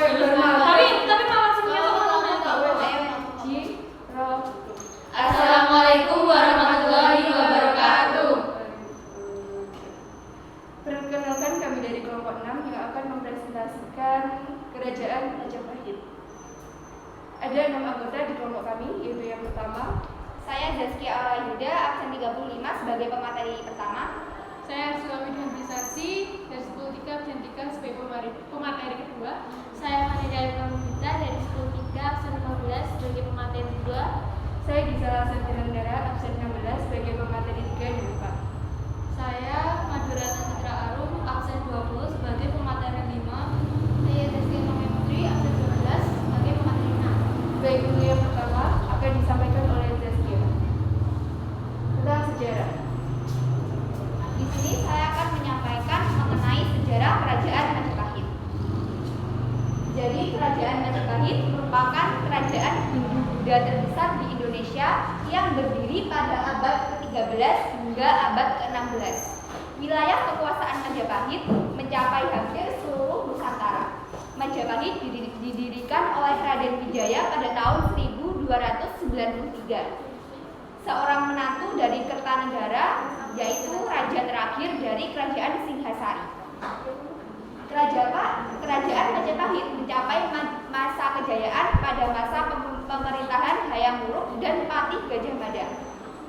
Tapi malah Assalamualaikum warahmatullahi wabarakatuh. Perkenalkan, kami dari kelompok 6 yang akan mempresentasikan Kerajaan Majapahit. Ada 6 anggota di kelompok kami, yaitu yang pertama, saya Zaskia Aurayuda, absen 35 sebagai pemateri pertama. saya Sulami Dhandisasi dari 10.3 absen 3 sebagai pemateri kedua. Saya Farida Ilhamita dari 10.3 absen 15 sebagai pemateri kedua. saya Gisela Santinandara, absen 16 sebagai pemateri 3 dan 4. Saya Madura Citra Arum absen 20 sebagai pemateri 5. Saya Zaskia Novia Putri, absen 12 sebagai pemateri 6. Baik, untuk yang pertama akan disampaikan oleh Zaskia tentang sejarah. Di sini saya akan menyampaikan mengenai sejarah Kerajaan Majapahit. Jadi Kerajaan Majapahit merupakan kerajaan Hindu-Buddha terbesar di Indonesia yang berdiri pada abad ke-13 hingga abad ke-16. Wilayah kekuasaan Majapahit mencapai hampir seluruh Nusantara. Majapahit didirikan oleh Raden Wijaya pada tahun 1293. Seorang menantu dari Kertanegara, yaitu raja terakhir dari Kerajaan Singhasari. Kerajaan Majapahit mencapai masa kejayaan pada masa pemerintahan Hayam Wuruk dan Patih Gajah Mada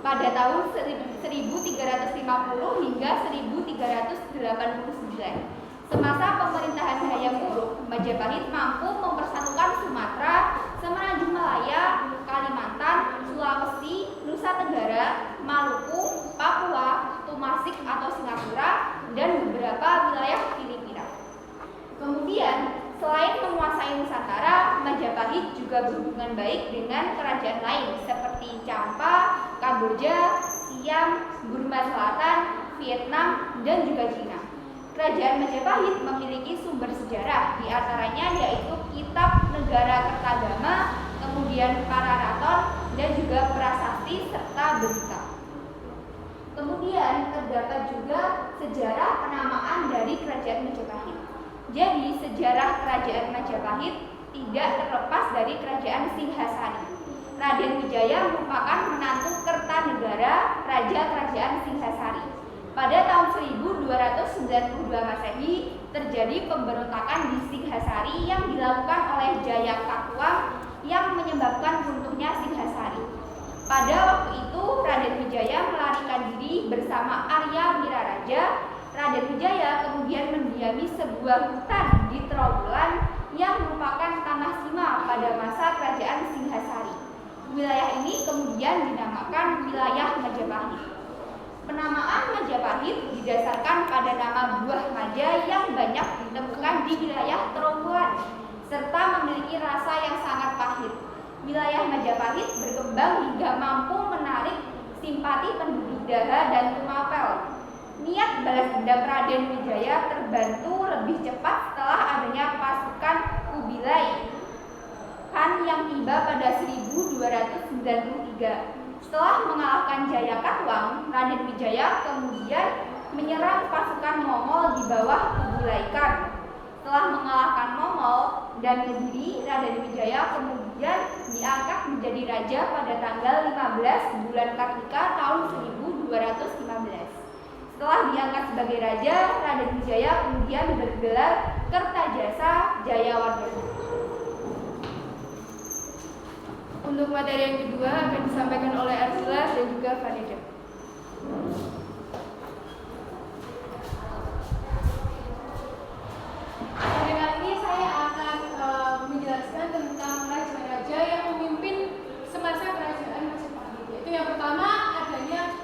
pada tahun 1350 hingga 1389. Semasa pemerintahan Hayam Wuruk, Majapahit mampu mempersatukan Sumatera, Semenanjung Malaya, Kalimantan, Sulawesi, Nusa Tenggara, Maluku, Papua, Tumasik atau Singapura, dan beberapa wilayah Filipina. Kemudian, selain menguasai Nusantara, Majapahit juga berhubungan baik dengan kerajaan lain seperti Champa, Kamboja, Siam, Burma Selatan, Vietnam, dan juga Cina. Kerajaan Majapahit memiliki sumber sejarah, diantaranya yaitu Kitab Negara Kertagama, kemudian Pararaton, dan juga prasasti serta berita. Kemudian terdapat juga sejarah penamaan dari Kerajaan Majapahit. Jadi sejarah Kerajaan Majapahit tidak terlepas dari Kerajaan Singhasari. Raden Wijaya merupakan menantu Kertanegara, Raja Kerajaan Singhasari. Pada tahun 1292 Masehi terjadi pemberontakan di Singhasari yang dilakukan oleh Jayakatwang yang menyebabkan runtuhnya Singhasari. Pada waktu itu Raden Wijaya melarikan diri bersama Arya Wiraraja. Raden Wijaya kemudian mendiami sebuah hutan di Trowulan yang merupakan tanah Sima pada masa kerajaan Singhasari. Wilayah ini kemudian dinamakan wilayah Majapahit. Penamaan Majapahit didasarkan pada nama buah maja yang banyak ditemukan di wilayah Trowulan serta memiliki rasa yang sangat pahit. Wilayah Majapahit berkembang hingga mampu menarik simpati penduduk Daha dan Tumapel. Niat balas dendam Raden Wijaya terbantu lebih cepat setelah adanya pasukan Kubilai Khan yang tiba pada 1293. Setelah mengalahkan Jayakatwang, Raden Wijaya kemudian menyerang pasukan Mongol di bawah Kubilai Khan. Setelah mengalahkan Mongol dan Kediri, Raden Wijaya kemudian diangkat menjadi raja pada tanggal 15 bulan Kartika tahun 1215. Setelah diangkat sebagai raja, Raden Wijaya kemudian bergelar Kertajasa Jayawardhana. Untuk materi yang kedua akan disampaikan oleh Arsila dan juga Farida. Pada kali ini saya akan menjelaskan tentang raja-raja yang memimpin semasa kerajaan Majapahit. Yaitu yang pertama adanya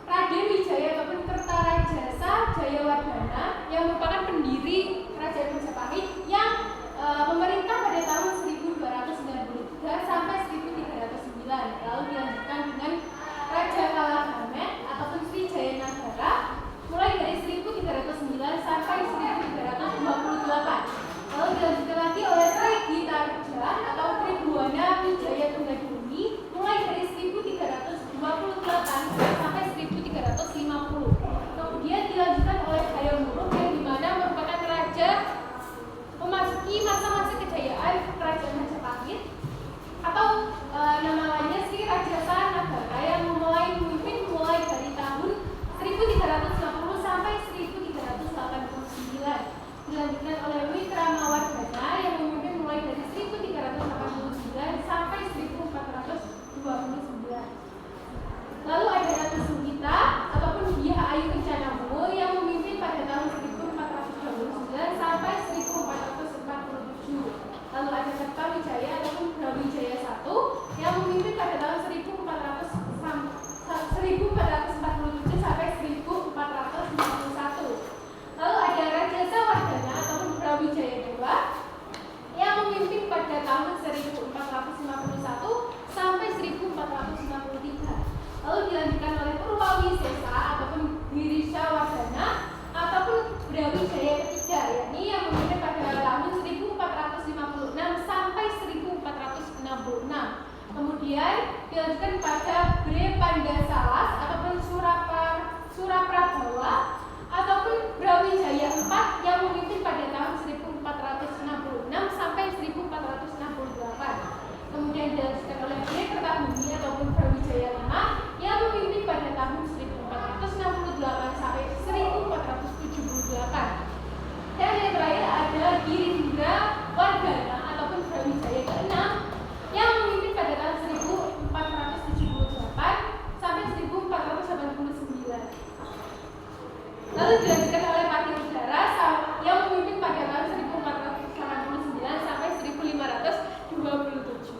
Raden Wijaya ataupun Kertarajasa Jayawardhana yang merupakan pendiri kerajaan Majapahit yang memerintah pada tahun 1293 sampai 1309. Lalu dilanjutkan dengan Raja Kalagamet ataupun Sri Jayanagara mulai dari 1309 sampai 1328. Lalu dilanjutkan lagi oleh Sri Gitarja atau Tribhuwana Wijaya Tunggadeni mulai dari 1328 sampai 1350. Kemudian dilanjutkan oleh Hayam Wuruk yang dimana Kemudian dilanjutkan pada Bre Pandasalas ataupun Suraprabawa ataupun Brawijaya IV yang memimpin pada tahun 1466 sampai 1468. Kemudian dilanjutkan oleh Bre Kertabumi ataupun Brawijaya V yang memimpin pada tahun 1468 sampai 1478. Dan yang terakhir ada Girindra Wardana ataupun Brawijaya ke-6 yang memimpin pada tahun 1478 sampai 1489. Lalu dilanjutkan oleh Pati Udara yang memimpin pada tahun 1489 sampai 1527.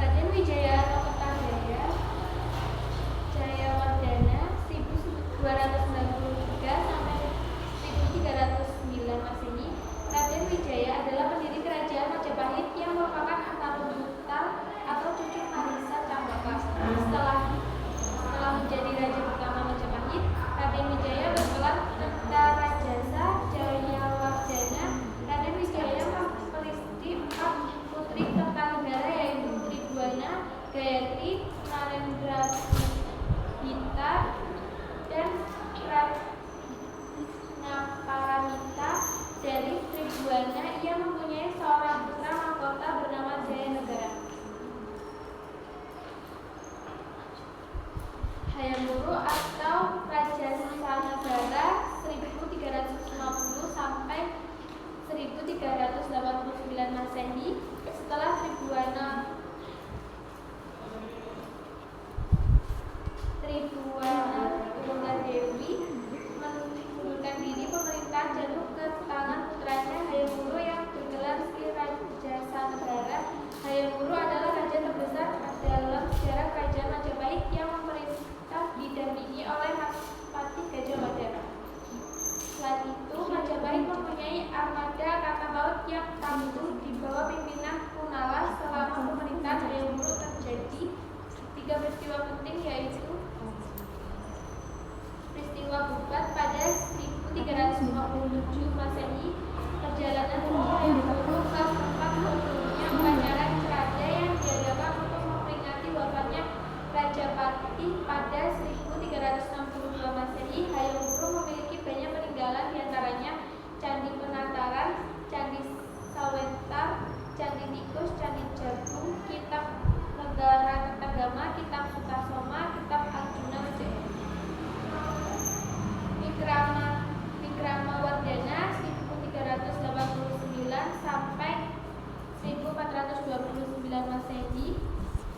Raden Wijaya atau Kertajaya Jayawardana 1293 sampai 1309 Masehi. Raden Wijaya adalah pendiri kerajaan Majapahit yang merupakan antarum putra atau cucu Mahisa Cambaka. Setelah menjadi raja pertama Majapahit, Raden Wijaya bergelar Kertarajasa Jayawardana. Raden Wijaya memiliki 4 putri Kertanegara yaitu Tribhuwana, Gayatri, Narendrahita, dan Ratnaparamita. Dari Tribhuwana ia mempunyai seorang putra mahkota bernama Jayanegara. Hayam Wuru atau Raja Sanagara 1350 sampai 1389 Masehi. Setelah Tribhuwana Dewi mengundurkan diri, pemerintahan jatuh ke tangan putranya Hayam Wuru yang bergelar Sri Raja Sanagara. Hayam Wuru adalah raja terbesar dalam sejarah kerajaan Majapahit yang memerintah didampingi oleh Pati Gajah Mada. Selain itu, Majapahit mempunyai armada angkatan laut yang tangguh di bawah pimpinan Kunala. Selama pemerintahan Hayam Wuru terjadi 3 peristiwa penting, yaitu peristiwa Bubat pada 1357 Masehi, perjalanan Hayam Wuru ke tempat berlangsungnya upacara raja yang diadakan untuk memperingati wafatnya Raja Pati pada 1362 Masehi. Hayam Wuru memiliki banyak peninggalan, diantaranya Candi Penataran, Candi Sawetar, Candi Tikus, Candi Jagung, Kitab Negara Kertagama, Kitab Sutasoma, Kitab Arjuna Wijaya. Wikramawardana 1389 sampai 1429 Masehi.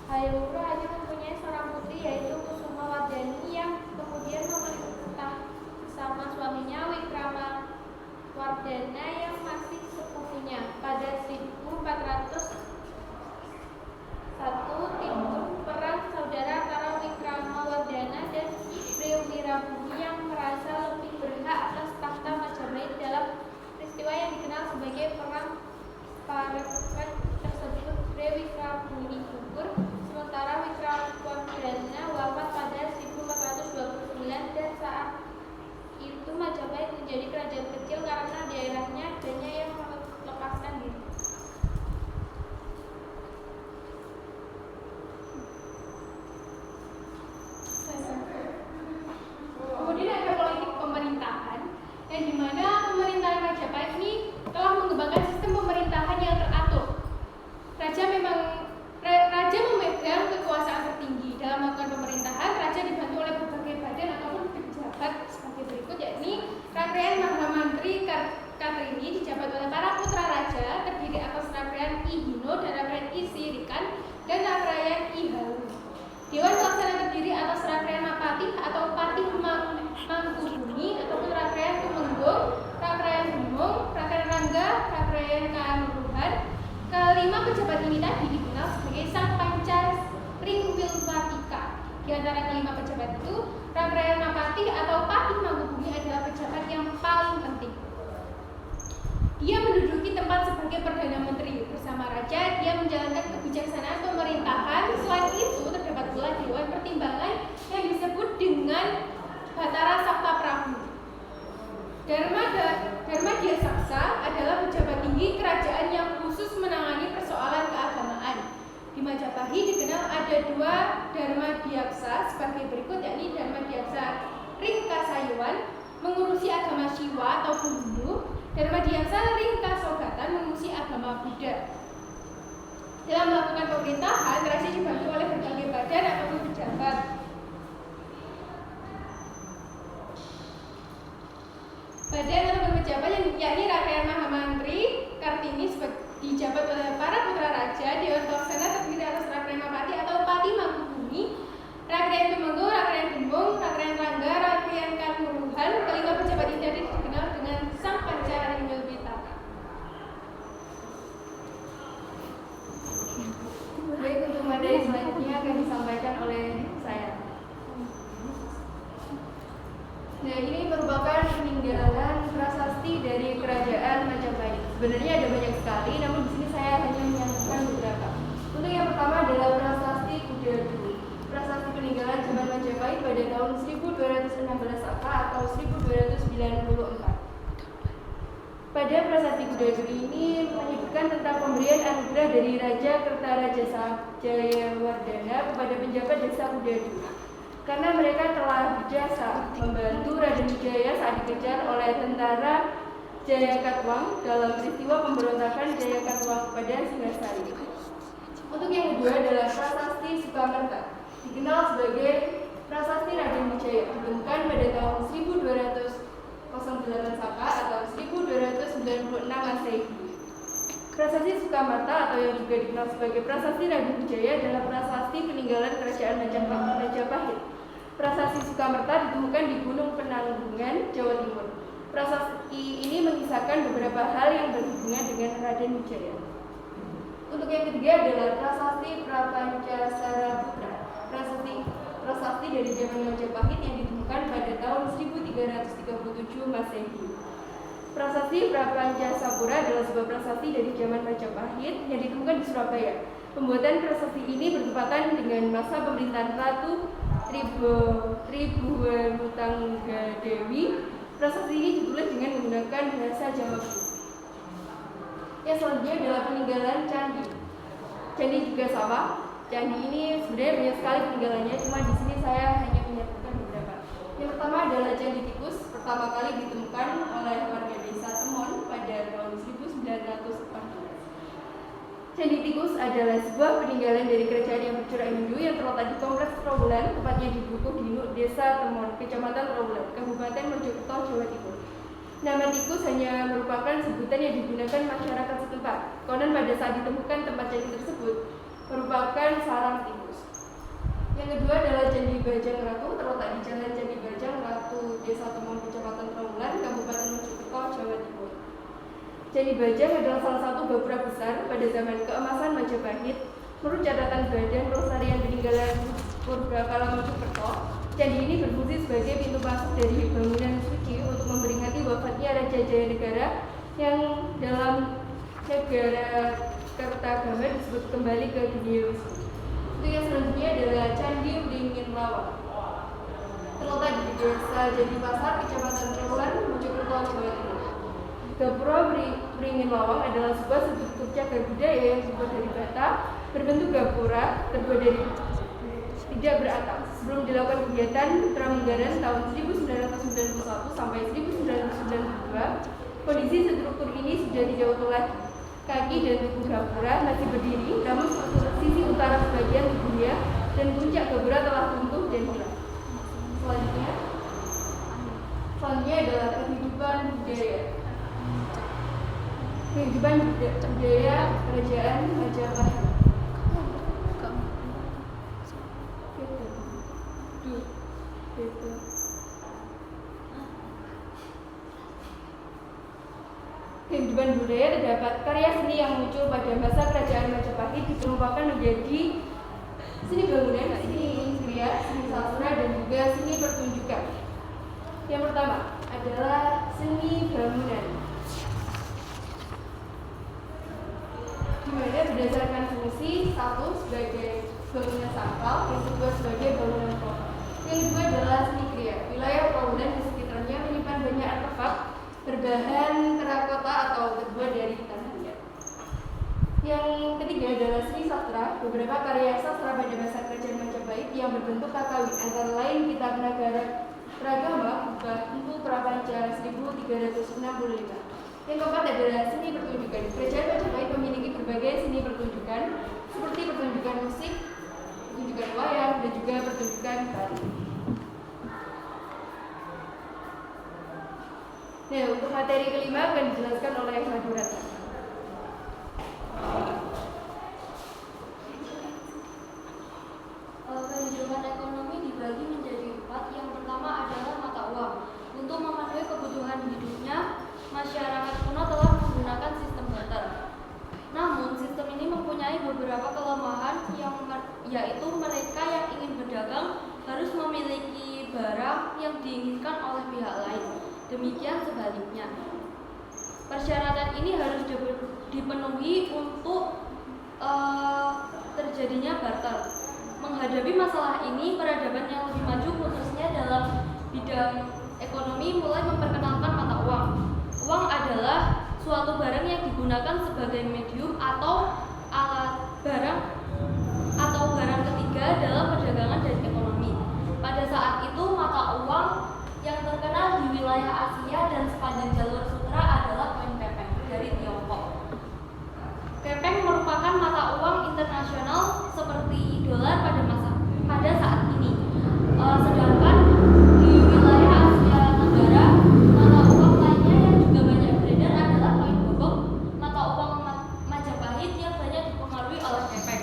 Hayam Wuru hanya mempunyai seorang putri yaitu Kusumawardani yang kemudian memerintah bersama suaminya Wikramawardana yang masih sepupunya. Pada 1401 timbul perang saudara antara Wikramawardana dan Wirabumi yang merasa lebih berhak atas takhta Majapahit. Dalam peristiwa yang dikenal sebagai Perang Parepet tersebut, Wirabumi gugur, sementara Wikramawardana wafat pada 1429, dan saat itu Majapahit menjadi kerajaan kecil karena daerahnya hanya yang melepaskan diri. Kemudian ada politik pemerintahan, yang dimana pemerintahan Majapahit ini telah mengembangkan sistem pemerintahan yang teratur. Raja memegang kekuasaan tertinggi dalam melakukan pemerintahan. Raja dibantu oleh berbagai badan ataupun pejabat sebagai berikut, yakni Rakryan Mahamantri Katrini dijabat oleh para putra raja, terdiri atas Rakryan I Hino dan Rakryan I Sirikan dan Rakryan I Halu. Dewan Pelaksana terdiri atas Rakryan Mapati atau Patih Mangkubumi ataupun Rakryan Tumenggung, Rakryan Gunung, Rakryan Rangga, Rakryan Kanuruhan. Kelima pejabat ini tadi dikenal sebagai Sang Panca Ringwilwatika. Di antara kelima pejabat itu, Rakryan Mapati atau Patih Mangkubumi adalah pejabat yang paling penting. Dia menduduki tempat sebagai Perdana Menteri. Bersama Raja, dia menjalankan kebijaksanaan pemerintahan. Selain itu, terdapat pula Dewan Pertimbangan yang disebut dengan Darmadiaksa sebagai berikut, yakni Darmadiaksa Ringkasayuan mengurusi agama Siwa atau Hindu, Darmadiaksa Ringkasogatan mengurusi agama Buddha. Dalam melakukan pemerintahan, raja dibantu oleh berbagai badan ataupun pejabat. Badan ataupun pejabat yang yakni Rakyat Mahamantri Kartini dijabat oleh para putra raja, Dewan Pelaksana terdiri atas Rakyat Mapati atau Pati Mangkubumi, Rakyat Tumenggung, Rakyat Gembong, Rakyat Rangga, Rakyat Kanuruhan. Kelima pejabat ini dikenal dengan Sang Pancaringil Pitaka. Baik, untuk materi selanjutnya akan disampaikan oleh saya. Nah, ini merupakan peninggalan prasasti dari Kerajaan Majapahit. Sebenarnya ada banyak sekali, namun di sini saya hanya menyambungkan beberapa. Untuk yang pertama adalah prasasti Kuda Duri. Prasasti peninggalan zaman Majapahit pada tahun 1216 Saka atau 1294. Pada prasasti Kuda Duri ini menyebutkan tentang pemberian anugerah dari Raja Kertarajasa Jayawardana kepada penjabat desa Kuda Duri, karena mereka telah berjasa membantu Raden Wijaya saat dikejar oleh tentara Jayakatwang dalam peristiwa pemberontakan Jayakatwang kepada Singasari. Untuk yang kedua adalah prasasti Sukamerta, dikenal sebagai prasasti Raden Wijaya, ditemukan pada tahun 1208 Saka atau 1296 Masehi. Prasasti Sukamarta atau yang juga dikenal sebagai prasasti Raden Wijaya adalah prasasti peninggalan Kerajaan Majapahit. Prasasti Sukamerta ditemukan di Gunung Penanggungan, Jawa Timur. Prasasti ini mengisahkan beberapa hal yang berhubungan dengan Raden Wijaya. Untuk yang ketiga adalah prasasti Prapancasara Putra. Prasasti dari zaman Majapahit yang ditemukan pada tahun 1337 Masehi. Prasasti Prapancasapura adalah sebuah prasasti dari zaman Majapahit yang ditemukan di Surabaya. Pembuatan prasasti ini bertepatan dengan masa pemerintahan Ratu Tribhuwanutanggadewi. Prasasti ini ditulis dengan menggunakan bahasa Jawa Kuno. Yang selanjutnya adalah peninggalan candi. Candi juga sama. Candi ini sebenarnya banyak sekali peninggalannya, cuma di sini saya hanya menyebutkan beberapa. Yang pertama adalah Candi Tikus, pertama kali ditemukan oleh warga desa Temon pada tahun 1914. Candi Tikus adalah sebuah peninggalan dari kerajaan yang bercorak Hindu yang terletak di Kompleks Trawulan, tepatnya di Bukuh Dinuk, Desa Temon, Kecamatan Trawulan, Kabupaten Mojokerto, Jawa Timur. Nama tikus hanya merupakan sebutan yang digunakan masyarakat setempat. Konon pada saat ditemukan tempat candi tersebut merupakan sarang tikus. Yang kedua adalah Candi Bajang Ratu, terletak di Jalan Candi Bajang Ratu, Desa Temon, Kecamatan Trawulan, Kabupaten Mojokerto, Jawa Timur. Candi Bajang adalah salah satu gapura besar pada zaman keemasan Majapahit. Menurut catatan Badan Pelestarian Peninggalan Purbakala Mojokerto, candi ini berfungsi sebagai pintu masuk dari bangunan suci untuk memperingati wafatnya Raja Jayanegara yang dalam negara Kertagama disebut kembali ke dunia Wisnu. Untuk yang selanjutnya adalah Candi Wringin Lawang, terletak di Desa Jatipasar, Kecamatan Trawulan, Mojokerto, Jawa Timur. Gapura Wringin Lawang adalah sebuah struktur cagar budaya yang terbuat dari bata, berbentuk gapura, terbuat dari tidak beratap. Sebelum dilakukan kegiatan pramugara tahun 1991 sampai 1992, kondisi struktur ini sudah tidak utuh lagi. Kaki dan tubuh gapura masih berdiri, namun struktur sisi utara sebagian tubuhnya dan puncak gapura telah runtuh dan hilang. Selanjutnya adalah kehidupan budaya. Kehidupan budaya Kerajaan Majapahit. Kehidupan budaya terdapat karya seni yang muncul pada masa Kerajaan Majapahit dikelompokkan menjadi seni bangunan, seni industria, seni sastra, dan juga seni pertunjukan. Yang pertama adalah seni bangunan, di mana berdasarkan fungsi satu sebagai bangunan sakral, yang kedua sebagai bangunan kota. Yang kedua adalah seni kriya. Wilayah Trawulan di sekitarnya menyimpan banyak artefak berbahan terakota atau terbuat dari tanah liat. Yang ketiga adalah seni sastra. Beberapa karya sastra pada masa kerajaan Majapahit yang berbentuk kakawin antara lain Kitab Nagara Pragama buka untuk Prapanca 1365. Yang keempat adalah seni pertunjukan. Kerajaan Majapahit memiliki berbagai seni pertunjukan seperti pertunjukan musik, pertunjukan wayang, dan juga pertunjukan tari. Nah, untuk materi kelima akan dijelaskan oleh Madurata. Kehidupan ekonomi dibagi menjadi 4. Yang pertama adalah mata uang. Untuk memenuhi kebutuhan hidupnya, masyarakat kuno telah menggunakan sistem barter. Namun, sistem ini mempunyai beberapa kelemahan yaitu mereka yang ingin berdagang harus memiliki barang yang diinginkan oleh pihak lain. Demikian sebaliknya. Persyaratan ini harus dipenuhi untuk terjadinya barter. Menghadapi masalah ini, peradaban yang lebih maju khususnya dalam bidang ekonomi mulai memperkenalkan mata uang. Uang adalah suatu barang yang digunakan sebagai medium atau alat barang atau barang ketiga dalam perdagangan dan ekonomi. Pada saat itu, mata uang yang terkenal di wilayah Asia dan sepanjang jalur sutra adalah koin kepeng dari Tiongkok. Kepeng merupakan mata uang internasional seperti dolar pada saat ini. Sedangkan di wilayah Asia Tenggara, mata uang lainnya yang juga banyak beredar adalah koin bobok, mata uang Majapahit yang banyak dipengaruhi oleh kepeng.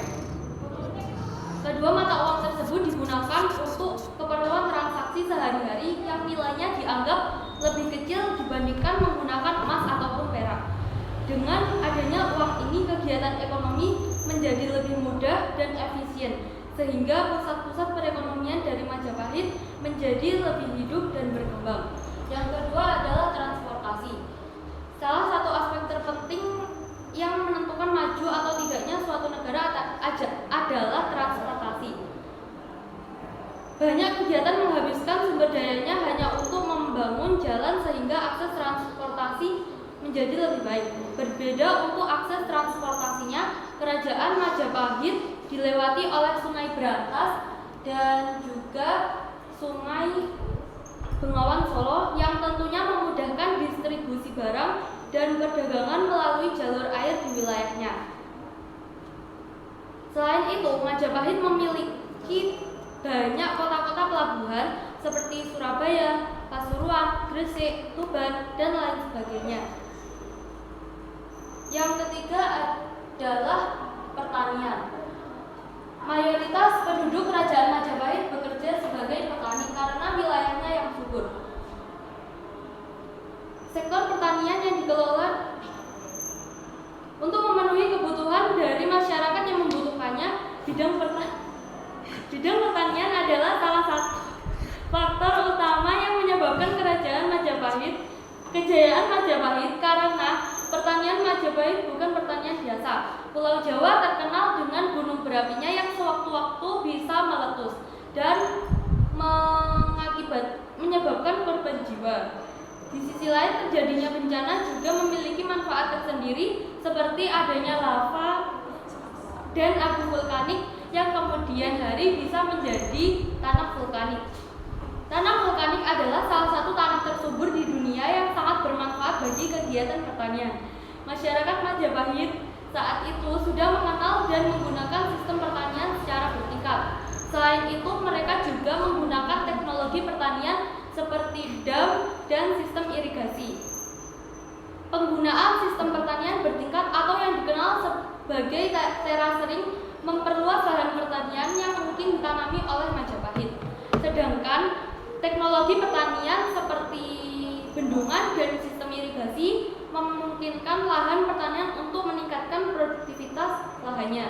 Kedua mata uang tersebut digunakan untuk keperluan transaksi sehari-hari yang nilainya dianggap lebih kecil dibandingkan menggunakan emas ataupun perak. Dengan adanya uang ini, kegiatan ekonomi menjadi lebih mudah dan efisien, sehingga pusat-pusat perekonomian dari Majapahit menjadi lebih hidup dan berkembang. Yang kedua adalah transportasi. Salah satu aspek terpenting yang menentukan maju atau tidaknya suatu negara adalah transportasi. Banyak kegiatan menghabiskan sumber dayanya hanya untuk membangun jalan sehingga akses transportasi menjadi lebih baik. Berbeda untuk akses transportasinya, Kerajaan Majapahit dilewati oleh Sungai Brantas dan juga Sungai Bengawan Solo yang tentunya memudahkan distribusi barang dan perdagangan melalui jalur air di wilayahnya. Selain itu, Majapahit memiliki banyak kota-kota pelabuhan seperti Surabaya, Pasuruan, Gresik, Tuban, dan lain sebagainya. Yang ketiga adalah pertanian. Mayoritas penduduk Kerajaan Majapahit bekerja sebagai petani karena wilayahnya yang subur. Sektor pertanian yang dikelola untuk memenuhi kebutuhan dari masyarakat yang membutuhkannya. Bidang pertanian adalah salah satu faktor utama yang menyebabkan kejayaan Majapahit karena pertanian Majapahit bukan pertanian biasa. Pulau Jawa terkenal dengan gunung berapinya yang sewaktu-waktu bisa meletus dan menyebabkan korban jiwa. Di sisi lain, terjadinya bencana juga memiliki manfaat tersendiri seperti adanya lava dan abu vulkanik yang kemudian hari bisa menjadi tanah vulkanik. Tanah vulkanik adalah salah satu tanah tersubur di dunia yang sangat bermanfaat bagi kegiatan pertanian. Masyarakat Majapahit saat itu sudah mengenal dan menggunakan sistem pertanian secara bertingkat. Selain itu, mereka juga menggunakan teknologi pertanian seperti dam dan sistem irigasi. Penggunaan sistem pertanian bertingkat atau yang dikenal sebagai terasering memperluas lahan pertanian yang mungkin ditanami oleh Majapahit. Sedangkan teknologi pertanian seperti bendungan dan sistem irigasi memungkinkan lahan pertanian untuk meningkatkan produktivitas lahannya.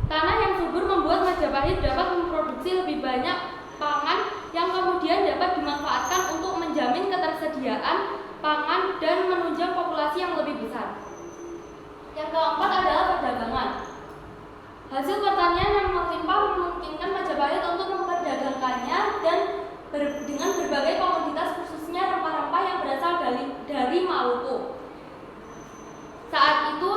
Tanah yang subur membuat Majapahit dapat memproduksi lebih banyak pangan yang kemudian dapat dimanfaatkan untuk menjamin ketersediaan pangan dan menunjang populasi yang lebih besar. Yang keempat adalah perdagangan. Hasil pertanian yang melimpah memungkinkan Majapahit untuk memperdagangkannya dan dengan berbagai komoditas khususnya rempah-rempah yang berasal dari Maluku. Saat itu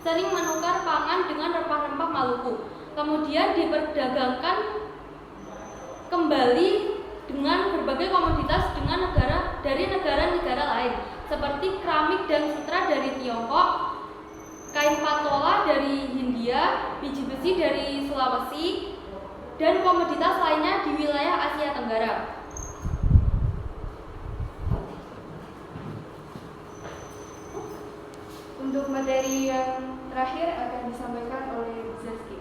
sering menukar pangan dengan rempah-rempah Maluku. Kemudian diperdagangkan kembali dengan berbagai komoditas dengan dari negara-negara lain, seperti keramik dan sutra dari Tiongkok, kain patola dari Hindia, biji besi dari Sulawesi, dan komoditas lainnya di wilayah Asia Tenggara. Untuk materi yang terakhir akan disampaikan oleh Zaski.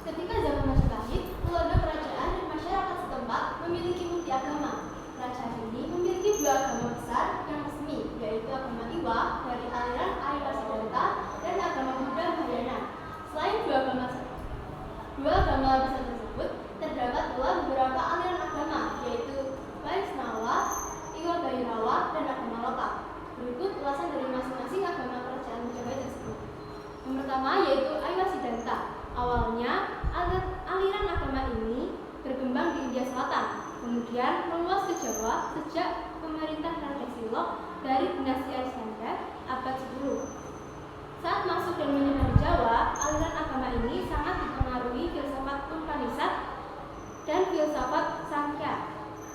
Ketika zaman Majapahit, keluarga kerajaan dan masyarakat setempat memiliki multi agama. Kerajaan ini memiliki dua agama besar yang resmi, yaitu agama Iwa dari aliran Arya Siddhanta dan agama Buddha Mahayana. Selain dua agama besar tersebut, terdapat pula beberapa aliran agama, yaitu Vaishnava, Iwa Bhairawa, dan agama lokal. Berikut ulasan dari masing-masing agama kerajaan Majapahit tersebut. Yang pertama yaitu Arya Siddhanta. Awalnya, aliran agama ini berkembang di India Selatan, kemudian meluas ke Jawa sejak pemerintah Raja Silok dari dinasti Aryasengka abad 10. Saat masuk dan menyebar di Jawa, aliran agama ini sangat dipengaruhi filsafat Upanishad dan filsafat Sankhya.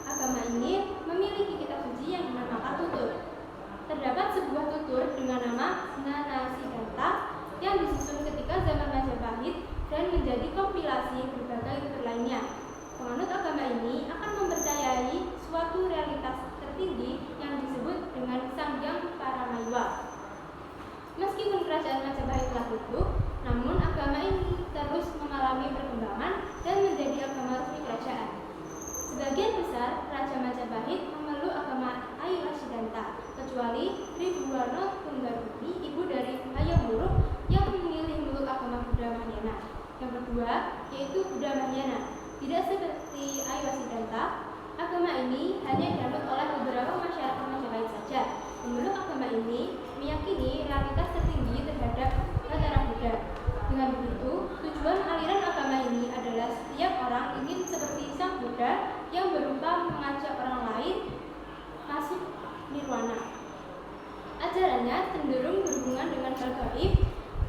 Agama ini memiliki kitab suci yang dinamakan tutur. Terdapat sebuah tutur dengan nama Nanasiddhanta yang disusun ketika zaman Majapahit dan menjadi kompilasi berbagai tutur lainnya. Penganut agama ini akan mempercayai suatu realitas tertinggi yang disebut dengan Sanghyang Paramaiwa. Meskipun kerajaan Majapahit telah tutup, namun agama ini terus mengalami perkembangan dan menjadi agama resmi kerajaan. Sebagian besar Raja Majapahit memeluk agama Arya Siddhanta, kecuali Sri Buwana Tunggadewi, ibu dari Hayam Wuruk, yang memilih memeluk agama Buddha Mahayana. Yang kedua yaitu Buddha Mahayana. Tidak seperti Arya Siddhanta, agama ini hanya dianut oleh beberapa masyarakat Majapahit saja. Memeluk agama ini meyakini realitas tertinggi terhadap ajaran Buddha. Dengan begitu, tujuan aliran agama ini adalah setiap orang ingin seperti Sang Buddha yang berupa mengajak orang lain masuk nirwana. Ajarannya cenderung berhubungan dengan hal gaib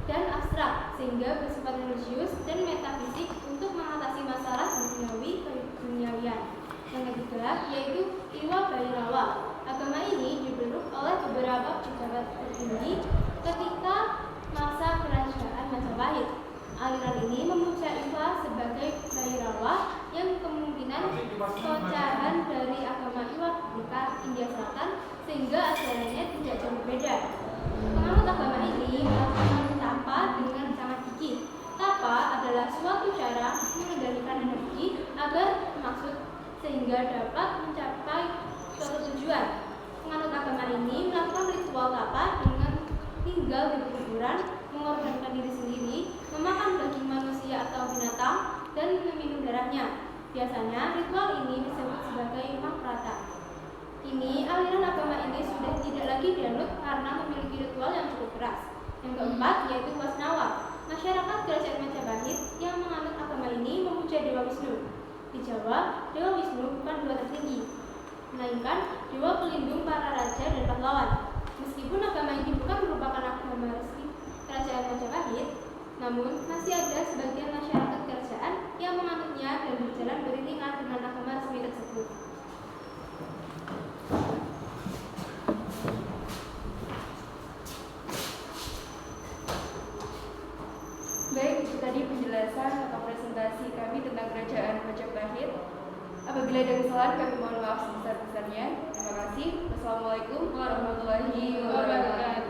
dan abstrak, sehingga bersifat religius dan metafisik untuk mengatasi masalah duniawian. Yang ketiga yaitu Iwa Bhairawa. Agama ini dibeluk oleh beberapa pejabat tertinggi ketika masa kerajaan Majapahit. Aliran ini memuja Iwa sebagai Bhairawa yang kemungkinan pecahan dari agama Iwa Buddha India Selatan, sehingga ajarannya tidak jauh berbeda. Penganut agama ini melakukan tapa dengan sangat gigih. Tapa adalah suatu cara mengendalikan energi agar maksud sehingga dapat mencapai suatu tujuan. Penganut agama ini melakukan ritual tapa dengan tinggal di kuburan, mengorbankan diri sendiri, memakan daging manusia atau binatang, dan meminum darahnya. Biasanya ritual ini disebut sebagai makrata. Kini aliran agama ini sudah tidak lagi dianut karena memiliki ritual yang cukup keras. Yang keempat yaitu Vaishnava. Masyarakat kerajaan Majapahit yang menganut agama ini memuja Dewa Wisnu. Di Jawa, Dewa Wisnu bukan dewa tertinggi, melainkan dewa pelindung para raja dan pahlawan. Meskipun agama ini bukan merupakan agama resmi kerajaan Majapahit, namun masih ada sebagian masyarakat kerajaan yang menganutnya dan berjalan beriringan dengan agama resmi tersebut. Baik, itu tadi penjelasan atau presentasi kami tentang kerajaan Majapahit. Apabila ada kesalahan, kami mohon maaf sebesar-besarnya. Terima kasih. Wassalamualaikum warahmatullahi wabarakatuh.